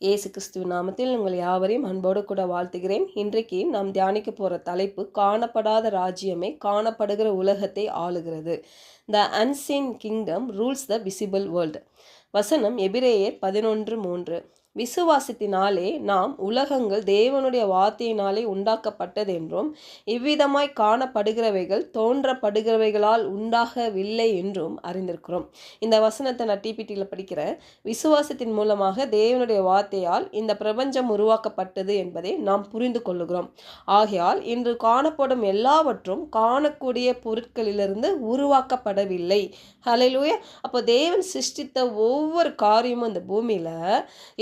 இயேசு கிறிஸ்துவின் நாமத்தில் உங்கள் யாவரையும் அன்போடு கூட வாழ்த்துகிறேன். இன்றைக்கு நாம் தியானிக்க போகிற தலைப்பு காணப்படாத ராஜ்யமே காணப்படுகிற உலகத்தை ஆளுகிறது. The unseen kingdom rules the visible world. வசனம் எபிரேயர் 11:3. விசுவாசத்தினாலே நாம் உலகங்கள் தேவனுடைய வார்த்தையினாலே உண்டாக்கப்பட்டதென்றும் இவ்விதமாய் காணப்படுகிறவைகள் தோன்றப்படுகிறவைகளால் உண்டாகவில்லை என்றும் அறிந்திருக்கிறோம். இந்த வசனத்தை நான் டிபிடியில் படிக்கிறேன். விசுவாசத்தின் மூலமாக தேவனுடைய வார்த்தையால் இந்த பிரபஞ்சம் உருவாக்கப்பட்டது என்பதை நாம் புரிந்து கொள்ளுகிறோம். ஆகையால் இன்று காணப்படும் எல்லாவற்றும் காணக்கூடிய பொருட்களிலிருந்து உருவாக்கப்படவில்லை. ஹல்லேலூயா. அப்போ தேவன் சிருஷ்டித்த ஒவ்வொரு காரியமும் இந்த பூமியில்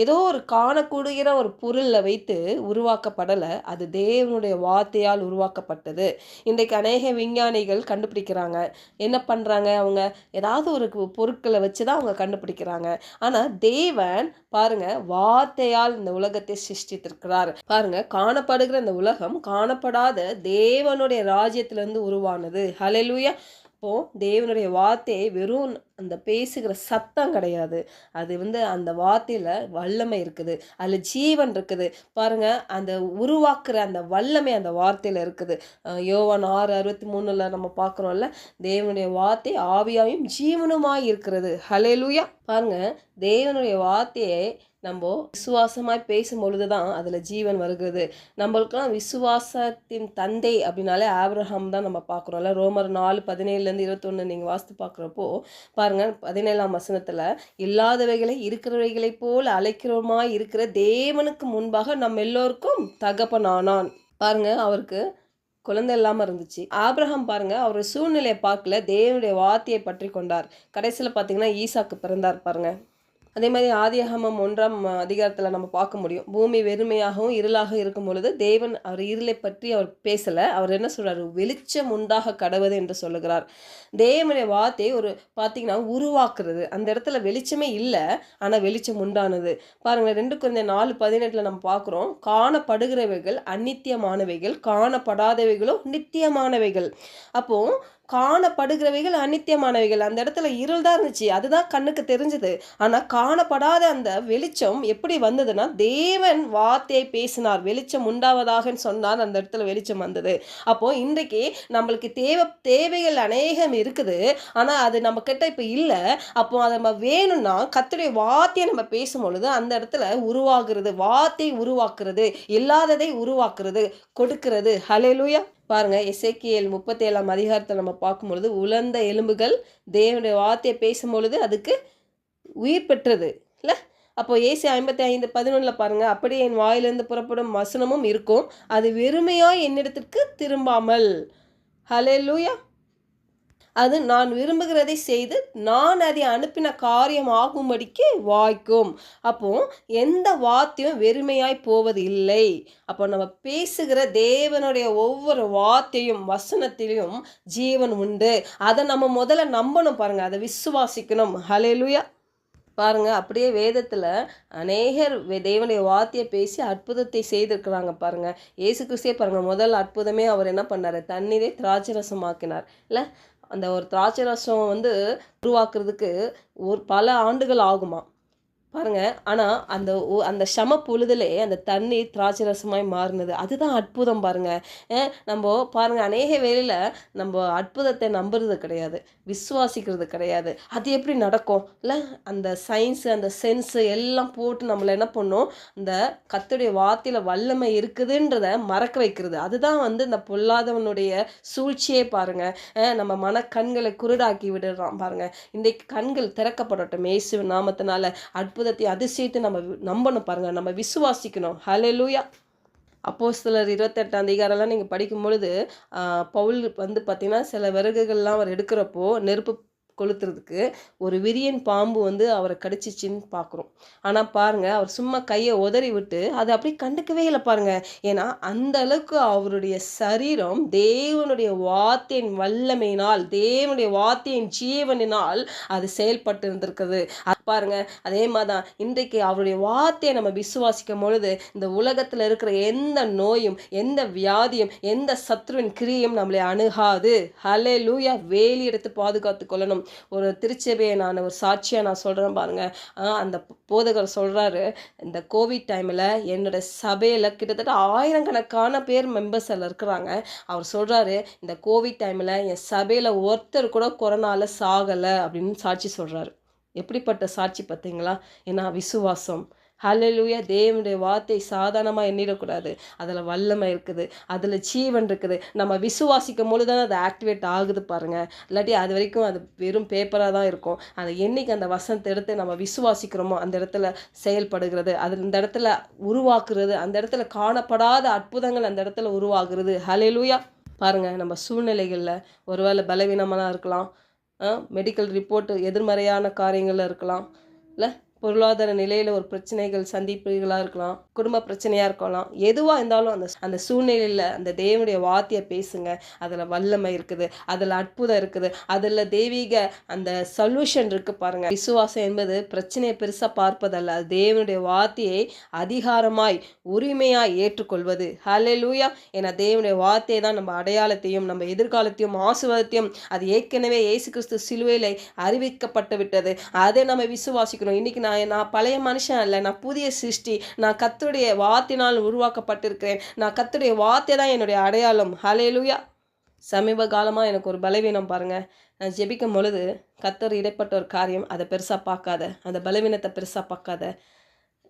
ஏதோ ஒரு காணக்கூடிய ஒரு பொருளில் வைத்து உருவாக்கப்படலை. அது தேவனுடைய வார்த்தையால் உருவாக்கப்பட்டது. இன்றைக்கு அநேக விஞ்ஞானிகள் கண்டுபிடிக்கிறாங்க. என்ன பண்ணுறாங்க? அவங்க ஏதாவது ஒரு பொருட்களை வச்சு தான் அவங்க கண்டுபிடிக்கிறாங்க. ஆனால் தேவன் பாருங்க வார்த்தையால் இந்த உலகத்தை சிருஷ்டித்திருக்கிறார். பாருங்க, காணப்படுகிற இந்த உலகம் காணப்படாத தேவனுடைய ராஜ்யத்திலிருந்து உருவானது. ஹல்லேலூயா. அப்போது தேவனுடைய வார்த்தையை வெறும் அந்த பேசுகிற சத்தம் கிடையாது. அது அந்த வார்த்தையில் வல்லமை இருக்குது, அதில் ஜீவன் இருக்குது. பாருங்கள், அந்த உருவாக்குற அந்த வல்லமை அந்த வார்த்தையில் இருக்குது. யோவான் 6:63 நம்ம பார்க்குறோம்ல, தேவனுடைய வார்த்தை ஆவியாயும் ஜீவனுமாய் இருக்கிறது. ஹல்லேலூயா. பாருங்கள், தேவனுடைய வார்த்தையை நம்ம விசுவாசமாய் பேசும்பொழுது தான் அதில் ஜீவன் வருகிறது. நம்மளுக்கெல்லாம் விசுவாசத்தின் தந்தை அப்படின்னாலே ஆபிரகாம் தான் நம்ம பார்க்குறோம்ல. ரோமர் 4:17-21 நீங்கள் வாசித்து பார்க்குறப்போ பாருங்கள், 17ஆம் வசனத்தில் இல்லாதவைகளை இருக்கிறவைகளைப் போல் அழைக்கிறோமாய் இருக்கிற தேவனுக்கு முன்பாக நம்ம எல்லோருக்கும் தகப்பனானான். பாருங்கள், அவருக்கு குழந்தை இல்லாமல் இருந்துச்சு. ஆபிரகாம் பாருங்க, அவர் சூழ்நிலையை பார்க்கல, தேவனுடைய வார்த்தையை பற்றி கொண்டார். கடைசியில் பார்த்தீங்கன்னா ஈசாக்கு பிறந்தார். பாருங்க, அதே மாதிரி ஆதியாகமம் 1ஆம் அதிகாரத்தில் நம்ம பார்க்க முடியும். பூமி வெறுமையாகவும் இருளாக இருக்கும் பொழுது தேவன் அவர் இருளை பற்றி அவர் பேசலை. அவர் என்ன சொல்கிறார்? வெளிச்சம் உண்டாக கடவுது என்று சொல்லுகிறார். தேவனுடைய வார்த்தை பார்த்தீங்கன்னா உருவாக்குறது. அந்த இடத்துல வெளிச்சமே இல்லை, ஆனால் வெளிச்சம் உண்டானது. பாருங்கள், 2 Corinthians 4:18 நம்ம பார்க்குறோம். காணப்படுகிறவைகள் அநித்தியமானவைகள், காணப்படாதவைகளோ நித்தியமானவைகள். அப்போது காணப்படுகிறவைகள் அநித்தியமானவைகள். அந்த இடத்துல இருள் தான் இருந்துச்சு, அதுதான் கண்ணுக்கு தெரிஞ்சது. ஆனால் காணப்படாத அந்த வெளிச்சம் எப்படி வந்ததுன்னா, தேவன் வார்த்தையை பேசினார், வெளிச்சம் உண்டாவதாகன்னு சொன்னார், அந்த இடத்துல வெளிச்சம் வந்தது. அப்போது இன்றைக்கு நம்மளுக்கு தேவைகள் அநேகம் இருக்குது, ஆனால் அது நம்ம கிட்ட இப்போ இல்லை. அப்போ அதை நம்ம வேணும்னா கர்த்தருடைய வார்த்தையை நம்ம பேசும்பொழுது அந்த இடத்துல உருவாகிறது. வார்த்தை உருவாக்குறது, இல்லாததை உருவாக்குறது, கொடுக்கிறது. ஹல்லேலூயா. பாருங்க, எசேக்கியேல் 37ஆம் அதிகாரத்தில் நம்ம பார்க்கும்பொழுது உலர்ந்த எலும்புகள் தேவனுடைய வார்த்தையை பேசும்பொழுது அதுக்கு உயிர் பெற்றது இல்லை. அப்போ ஏசாயா 55:11 பாருங்க, அப்படியே என் வாயிலிருந்து புறப்படும் வசனமும் இருக்கும், அது வெறுமையாய் என்னிடத்திற்கு திரும்பாமல். ஹல்லேலூயா. அது நான் விரும்புகிறதை செய்து நான் அதை அனுப்பின காரியம் ஆகும்படிக்கு வாய்க்கும். அப்போ எந்த வார்த்தையும் வெறுமையாய் போவது இல்லை. அப்போ நம்ம பேசுகிற தேவனுடைய ஒவ்வொரு வார்த்தையும் வசனத்திலையும் ஜீவன் உண்டு. அதை நம்ம முதல்ல நம்பணும். பாருங்க, அதை விசுவாசிக்கணும். ஹல்லேலூயா. பாருங்க, அப்படியே வேதத்தில் அநேகர் தேவனுடைய வார்த்தையை பேசி அற்புதத்தை செய்திருக்கிறாங்க. பாருங்க, இயேசு கிறிஸ்துவே பாருங்க, முதல் அற்புதமே அவர் என்ன பண்ணார்? தண்ணீரை திராட்சரசமாக்கினார் இல்லை. அந்த ஒரு திராட்சை ரசம் உருவாக்குறதுக்கு பல ஆண்டுகள் ஆகுமா பாருங்கள். ஆனால் அந்த சம பொழுதுலே அந்த தண்ணீர் திராட்சை ரசமாய் மாறினது. அதுதான் அற்புதம். பாருங்கள், நம்ம பாருங்கள், அநேக வேளையில் நம்ம அற்புதத்தை நம்புறது கிடையாது, விசுவாசிக்கிறது கிடையாது. அது எப்படி நடக்கும் இல்லை? அந்த சயின்ஸு அந்த சென்ஸு எல்லாம் போட்டு நம்மளை என்ன பண்ணோம், இந்த கர்த்தருடைய வார்த்தையில் வல்லமை இருக்குதுன்றதை மறக்க வைக்கிறது. அதுதான் இந்த பொல்லாதவனுடைய சூழ்ச்சியே. பாருங்கள், நம்ம மனக்கண்களை குருடாக்கி விடுறான். பாருங்கள், இன்றைக்கு கண்கள் திறக்கப்படட்டும் இயேசுவின் நாமத்தினால. அற்புதத்தை அதிசயத்தை நம்ம நம்பணும். பாருங்க, நம்ம விசுவாசிக்கணும். ஹல்லேலூயா. அப்போஸ்தலர் 28ஆம் அதிகாரம்லாம் நீங்கள் படிக்கும் பொழுது பவுல் பார்த்தீங்கன்னா சில விறகுகள்லாம் அவர் எடுக்கிறப்போ நெருப்பு கொளுத்துறதுக்கு ஒரு விரியன் பாம்பு அவரை கடிச்சிச்சின்னு பார்க்குறோம். ஆனால் பாருங்கள், அவர் சும்மா கையை உதறி விட்டு அதை அப்படியே கண்டுக்கவே இல்லை. பாருங்கள், ஏன்னா அந்த அளவுக்கு அவருடைய சரீரம் தேவனுடைய வார்த்தையின் வல்லமையினால், தேவனுடைய வார்த்தையின் ஜீவனினால் அது செயல்பட்டு இருந்திருக்குது. பாருங்க, அதே மாதிரி தான் இன்றைக்கு அவருடைய வார்த்தையை நம்ம விசுவாசிக்கும் பொழுது இந்த உலகத்தில் இருக்கிற எந்த நோயும், எந்த வியாதியும், எந்த சத்ருவின் கிரியும் நம்மளை அணுகாது. ஹல்லேலூயா. வேலி எடுத்து பாதுகாத்து கொள்ளணும். ஒரு திருச்சபையை நான் ஒரு சாட்சியாக நான் சொல்கிறேன் பாருங்கள். அந்த போதகர் சொல்கிறாரு, இந்த கோவிட் டைமில் என்னோட சபையில் கிட்டத்தட்ட ஆயிரக்கணக்கான பேர் மெம்பர்ஸ் அதில் இருக்கிறாங்க. அவர் சொல்கிறாரு, இந்த கோவிட் டைமில் என் சபையில் ஒருத்தர் கூட கொரோனாவில் சாகலை அப்படின்னு சாட்சி சொல்கிறாரு. எப்படிப்பட்ட சாட்சி பார்த்தீங்களா? ஏன்னா விசுவாசம். ஹல்லேலூயா. தேவனுடைய வார்த்தை சாதாரணமாக எண்ணிடக்கூடாது. அதில் வல்லமை இருக்குது, அதில் ஜீவன் இருக்குது. நம்ம விசுவாசிக்கும் பொழுது தான் அது ஆக்டிவேட் ஆகுது பாருங்கள். இல்லாட்டி அது வரைக்கும் அது வெறும் பேப்பராக தான் இருக்கும். அதை என்னைக்கு அந்த வசனத்தை எடுத்து நம்ம விசுவாசிக்கிறோமோ அந்த இடத்துல செயல்படுகிறது, அது இந்த இடத்துல உருவாக்குறது, அந்த இடத்துல காணப்படாத அற்புதங்கள் அந்த இடத்துல உருவாகுறது. ஹல்லேலூயா. பாருங்கள், நம்ம சூழ்நிலைகளில் ஒருவேளை பலவீனமாக இருக்கலாம், மெடிக்கல் ரிப்போர்ட்டு எதிர்மறையான காரியங்களில் இருக்கலாம், இல்லை பொருளாதார நிலையில் ஒரு பிரச்சனைகள் சந்திப்புகளாக இருக்கலாம், குடும்ப பிரச்சனையாக இருக்கலாம். எதுவாக இருந்தாலும் அந்த அந்த சூழ்நிலையில் அந்த தேவனுடைய வார்த்தையை பேசுங்க. அதில் வல்லமை இருக்குது, அதில் அற்புதம் இருக்குது, அதில் தெய்வீக அந்த சொல்யூஷன் இருக்குது பாருங்கள். விசுவாசம் என்பது பிரச்சனையை பெருசாக பார்ப்பதல்ல, அது தேவனுடைய வார்த்தையை அதிகாரமாய் உரிமையாக ஏற்றுக்கொள்வது. ஹல்லேலூயா. ஏன்னா தேவனுடைய வார்த்தையை தான் நம்ம அடையாளத்தையும் நம்ம எதிர்காலத்தையும் ஆசீர்வாதத்தையும் அது ஏற்கனவே இயேசு கிறிஸ்து சிலுவையில் அறிவிக்கப்பட்டு விட்டது. அதை நம்ம விசுவாசிக்கணும். இன்றைக்கி நான் பழைய மனுஷன் இல்லை, நான் புதிய சிருஷ்டி, நான் கர்த்தருடைய வார்த்தையினால் உருவாக்கப்பட்டிருக்கிறேன். நான் கர்த்தருடைய வார்த்தை தான் என்னுடைய அடையாளம். ஹல்லேலூயா. சமீப காலமாக எனக்கு ஒரு பலவீனம் பாருங்கள். நான் ஜெபிக்கும் பொழுது கர்த்தர் இடைப்பட்ட ஒரு காரியம், அதை பெருசாக பார்க்காத, அந்த பலவீனத்தை பெருசாக பார்க்காத,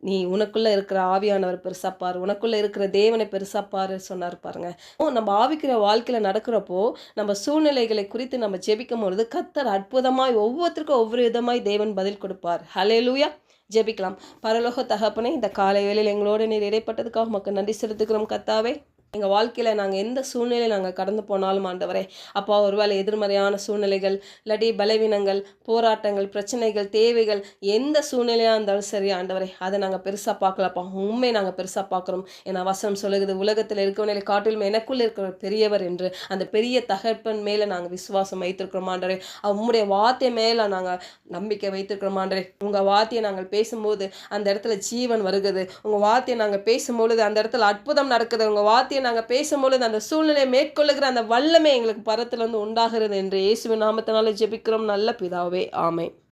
நீ உனக்குள்ளே இருக்கிற ஆவியானவர் பெருசாக பாரு, உனக்குள்ளே இருக்கிற தேவனை பெருசாக பாரு சொன்னார் பாருங்க. நம்ம ஆவிக்கிற வாழ்க்கையில் நடக்கிறப்போ நம்ம சூழ்நிலைகளை குறித்து நம்ம ஜெபிக்கும் பொழுது கர்த்தர் அற்புதமாய் ஒவ்வொருத்தருக்கும் ஒவ்வொரு விதமாய் தேவன் பதில் கொடுப்பார். ஹல்லேலூயா. ஜெபிக்கலாம். பரலோக தகப்பனே, இந்த காலை வேளையில் எங்களோடு நீர் இடைப்பட்டதுக்காக உமக்கு நன்றி செலுத்துக்கிறோம் கர்த்தாவே. எங்கள் வாழ்க்கையில் நாங்கள் எந்த சூழ்நிலையில் நாங்கள் கடந்து போனாலும் ஆண்டவரே, அப்பா, ஒருவேளை எதிர்மறையான சூழ்நிலைகள், இல்லாட்டி பலவீனங்கள், போராட்டங்கள், பிரச்சனைகள், தேவைகள், எந்த சூழ்நிலையாக இருந்தாலும் சரி ஆண்டவரே, அதை நாங்கள் பெருசாக பார்க்கலப்பா, உண்மையை நாங்கள் பெருசாக பார்க்குறோம். ஏன்னா வசனம் சொல்லுகிறது, உலகத்தில் இருக்கவனை காட்டிலும் எனக்குள்ளே இருக்கிற பெரியவர் என்று. அந்த பெரிய தகப்பன் மேலே நாங்கள் விசுவாசம் வைத்திருக்கிறோம் ஆண்டவரே. உம்முடைய வார்த்தை மேலே நாங்கள் நம்பிக்கை வைத்திருக்கிறோம் ஆண்டவரே. உங்கள் வார்த்தையை நாங்கள் பேசும்போது அந்த இடத்துல ஜீவன் வருகிறது. உங்கள் வார்த்தையை நாங்கள் பேசும்பொழுது அந்த இடத்துல அற்புதம் நடக்குது. உங்கள் வார்த்தையை நாங்கள் பேசும்பொழுது அந்த சூழ்நிலையை மேற்கொள்ளுகிற அந்த வல்லமை எங்களுக்கு பரத்திலிருந்து உண்டாகிறது என்று இயேசுவின் நாமத்தினால ஜெபிக்கிறோம் நல்ல பிதாவே. ஆமென்.